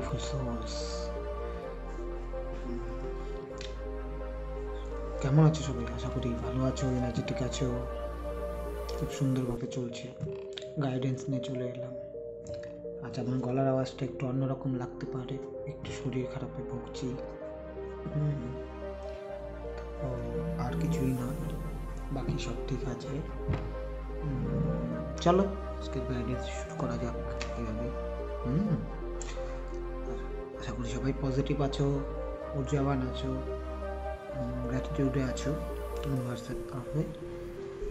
Beautiful sols. কেমন আছো সবাই? আশা করি ভালো আছো, এনার্জেটিক আছো, খুব সুন্দরভাবে চলছে। গাইডেন্স নিয়ে চলে এলাম। আজ আমার গলার আওয়াজটা একটু অন্যরকম লাগতে পারে, একটু শরীর খারাপে ভুগছি। তো আর কিছুই না, বাকি সব ঠিক আছে। চলো আজকে গাইডেন্স শুরু করা যাক এইভাবে। আশা করি সবাই পজিটিভ আছো, ঊর্জাবান আছো, গ্র্যাটিটিউডে আছো ইউনিভার্সের তরফে।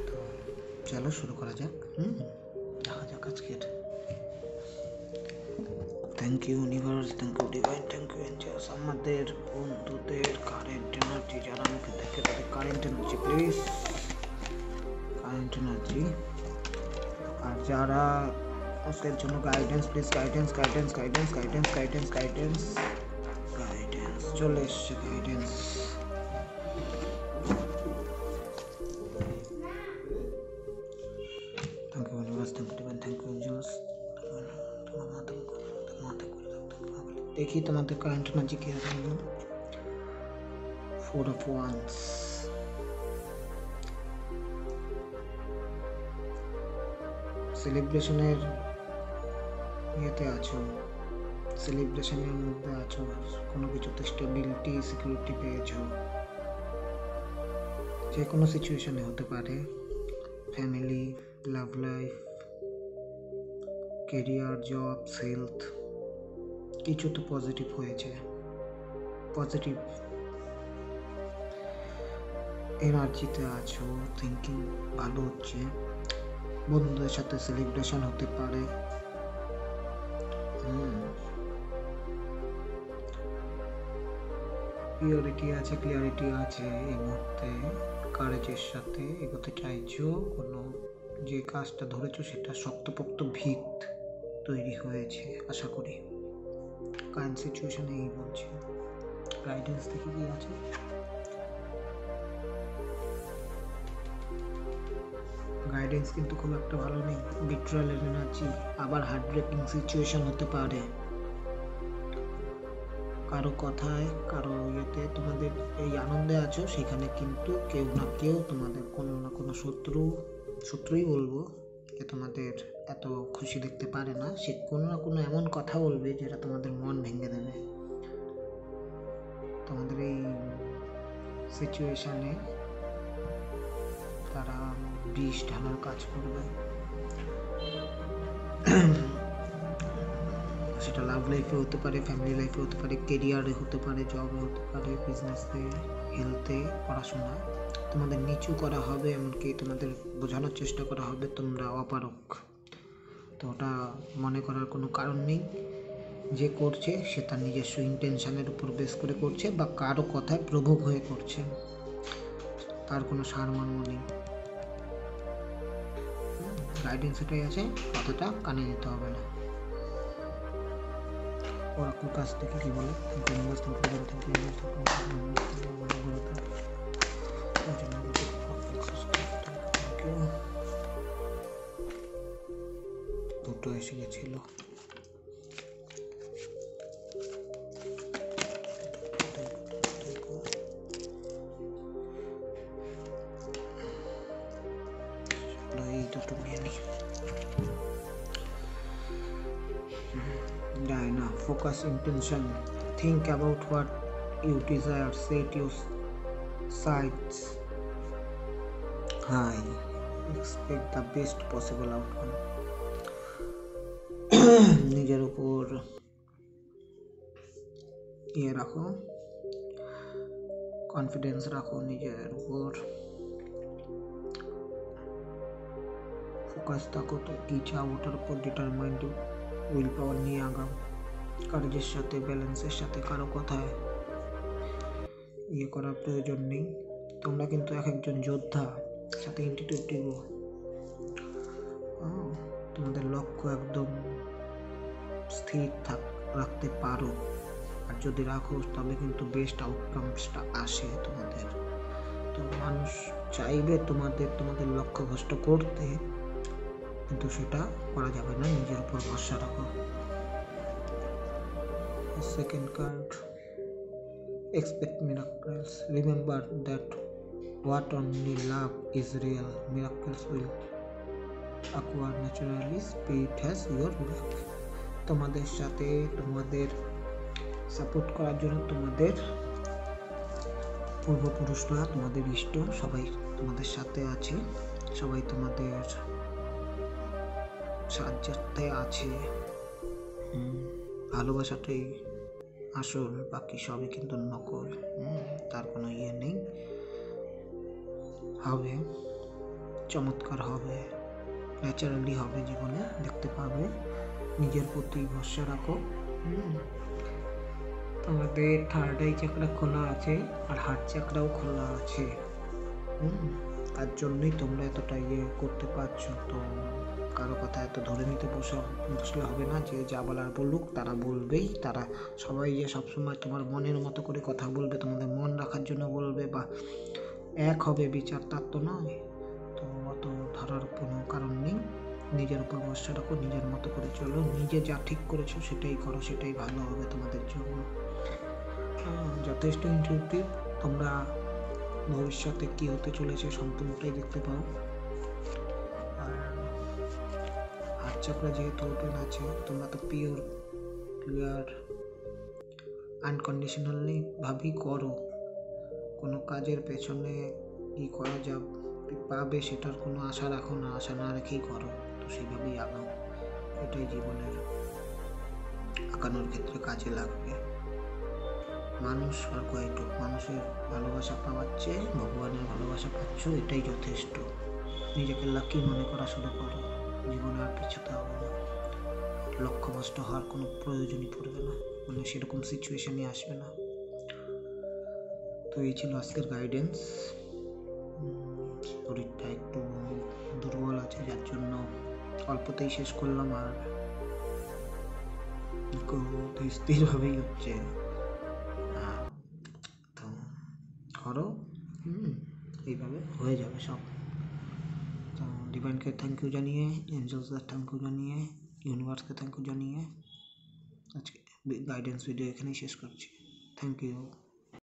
তো চলো শুরু করা যাক। দেখা যাক আজকের। Thank you universe, thank you divine, thank you angels. আমাদের বন্ধুদের কারেন্ট এনার্জি, যারা আমাকে দেখে তাদের current energy please, current energy. আর যারা আজকের জন্য guidance please, guidance guidance guidance guidance guidance guidance guidance চলে এসছে guidance. Thank you universe, thank you divine, thank you angels. দেখি তোমাদের কারেন্ট এনার্জি কি আছে। 4 of Wands, সেলিব্রেশনের ইয়েতে আছো, সেলিব্রেশনের মধ্যে আছো, কোনো কিছুতে স্টেবিলিটি সিকিউরিটি পেয়েছো। যে কোনো সিচুয়েশনে হতে পারে, family, love life, career, job, health, কিছু তো পজিটিভ হয়েছে। পজিটিভ এনার্জিতে আছো, থিঙ্কিং ভালো হচ্ছে। বন্ধুদের সাথে সেলিব্রেশন হতে পারে। পিওরিটি আছে, ক্লিয়ারিটি আছে। এই মুহূর্তে কারেজের সাথে এগোতে চাইছো। কোনো যে কাজটা ধরেছো সেটা শক্তপোক্ত ভিত তৈরি হয়েছে আশা করি। কারেন্ট সিচুয়েশনে এই বলছে। গাইডেন্স দেখি কি আছে। গাইডেন্স কিন্তু খুব একটা ভালো নেই। বিট্রায়ালের এনার্জি, আবার হার্ট ব্রেকিং সিচুয়েশন হতে পারে। কারো কথায়, কারো ইয়েতে তোমাদের এই আনন্দে আছো, সেখানে কিন্তু কেউ না কেউ তোমাদের কোনো না কোনো শত্রুই বলবো, যে তোমাদের এত খুশি দেখতে পারে না। সে কোনো না কোনো এমন কথা বলবে যেটা তোমাদের মন ভেঙে দেবে। তোমাদের এই সিচুয়েশনে তারা বিষ ঢালার কাজ করবে। সেটা লাভ লাইফে হতে পারে, ফ্যামিলি লাইফে হতে পারে, কেরিয়ারে হতে পারে, জবে হতে পারে, বিজনেসে, হেলথে, পড়াশোনায়। তোমাদের নিচু করা হবে, এমনকি তোমাদের বোঝানোর চেষ্টা করা হবে তোমরা অপারক। তো ওটা মনে করার কোনো কারণ নেই। যে করছে সে তার নিজস্ব ইন্টেনশনের উপর বেস করে করছে, বা কারো কথায় প্রভোগ হয়ে করছে, তার কোনো সারমর্ম নেই। গাইডেন্স এটাই আছে, কথাটা কানে নিতে হবে না। ওরাকুল কাছ থেকে কি বলে, দুটো এসে গেছিল। এই দুটো নিয়ে নি। Diana, focus intention, think about what you desire, set your sights high, expect the best possible outcome. নিজের উপর ইয়ে রাখো, কনফিডেন্স রাখো নিজের উপর, ফোকাস থাকো। তো কি চাও ওটার উপর ডিটারমাইন্ড উইল পাওয়ার নিয়ে আগাও। কার্যের সাথে, ব্যালেন্সের সাথে কারো কথায় ইয়ে করার প্রয়োজন নেই। তোমরা কিন্তু এক একজন যোদ্ধা, সাথে ইন্টিটিউটিভ। তোমাদের লক্ষ্য একদম স্থির রাখতে পারো, আর যদি রাখো তবে কিন্তু বেস্ট আউটকামসটা আসে তোমাদের। তো মানুষ চাইবে তোমাদের লক্ষ্য ভ্রষ্ট করতে, কিন্তু সেটা করা যাবে না। নিজের উপর ভরসা রাখো। Second card, expect miracles. Remember that what only love is real. Miracles will occur naturally. Spirit has your back. তোমাদের সাথে তোমাদের সাপোর্ট করার জন্য তোমাদের পূর্বপুরুষরা, তোমাদের ইষ্ট সবাই তোমাদের সাথে আছে, সবাই তোমাদের সাহায্যার্থে আছে। ভালোবাসাটাই আসল, বাকি সবই কিন্তু নকল। তার কোনো ইয়ে নেই। হবে, চমৎকার হবে, ন্যাচারালি হবে, জীবনে দেখতে পাবে। নিজের প্রতি ভরসা রাখো। তোমাদের থার্ড আই চাকরা খোলা আছে আর হার্ট চাকরাও খোলা আছে। তার জন্যই তোমরা এতটা ইয়ে করতে পারছো। তো কারো কথা এত ধরে নিতে বসলে হবে না। যে যা বলার বলুক, তারা বলবেই। তারা সবাই যে সবসময় তোমার মনের মতো করে কথা বলবে, তোমাদের মন রাখার জন্য বলবে বা এক হবে বিচার, তার তো নয়। তো অত ধরার কোনো কারণ নেই। নিজের উপর ভরসা রাখো, নিজের মতো করে চলো, নিজে যা ঠিক করেছো সেটাই করো, সেটাই ভালো হবে তোমাদের জন্য। যথেষ্ট ইনটিউটিভ। তোমরা ভবিষ্যতে কি হতে চলেছে সম্পূর্ণটাই দেখতে পাও। আর হাত চাকরা যেহেতু ওপেন আছে, তোমরা তো পিওর ক্লিয়ার আনকন্ডিশনালি ভাবেই করো। কোনো কাজের পেছনে কি করা পাবে সেটার কোনো আশা রাখো না, আশা না রেখেই করো। তো সেইভাবেই আগাও, এটাই জীবনের আগানোর ক্ষেত্রে কাজে লাগবে। মানুষ আর কয়েকটুক মানুষের ভালোবাসা পাওয়ার চেয়ে ভগবানের ভালোবাসা পাচ্ছ, এটাই যথেষ্ট। নিজেকে লাকি মনে করা শুরু করো, জীবনে আর পিছাতে হবে না। লক্ষ্যভ্রষ্ট হওয়ার কোনো প্রয়োজনই পড়বে না, মানে সেরকম সিচুয়েশনই আসবে না। তো এই ছিল আজকের গাইডেন্স। শরীরটা একটু দুর্বল আছে, যার জন্য অল্পতেই শেষ করলাম। আর স্থিরভাবেই হচ্ছে। তো করো, এইভাবে হয়ে যাবে সব। তো ডিভাইনকে থ্যাংক ইউ জানিয়ে, এঞ্জেলসকে থ্যাংক ইউ জানিয়ে, ইউনিভার্সকে থ্যাংক ইউ জানিয়ে আজকে গাইডেন্স ভিডিও এখানেই শেষ করছি। Thank you.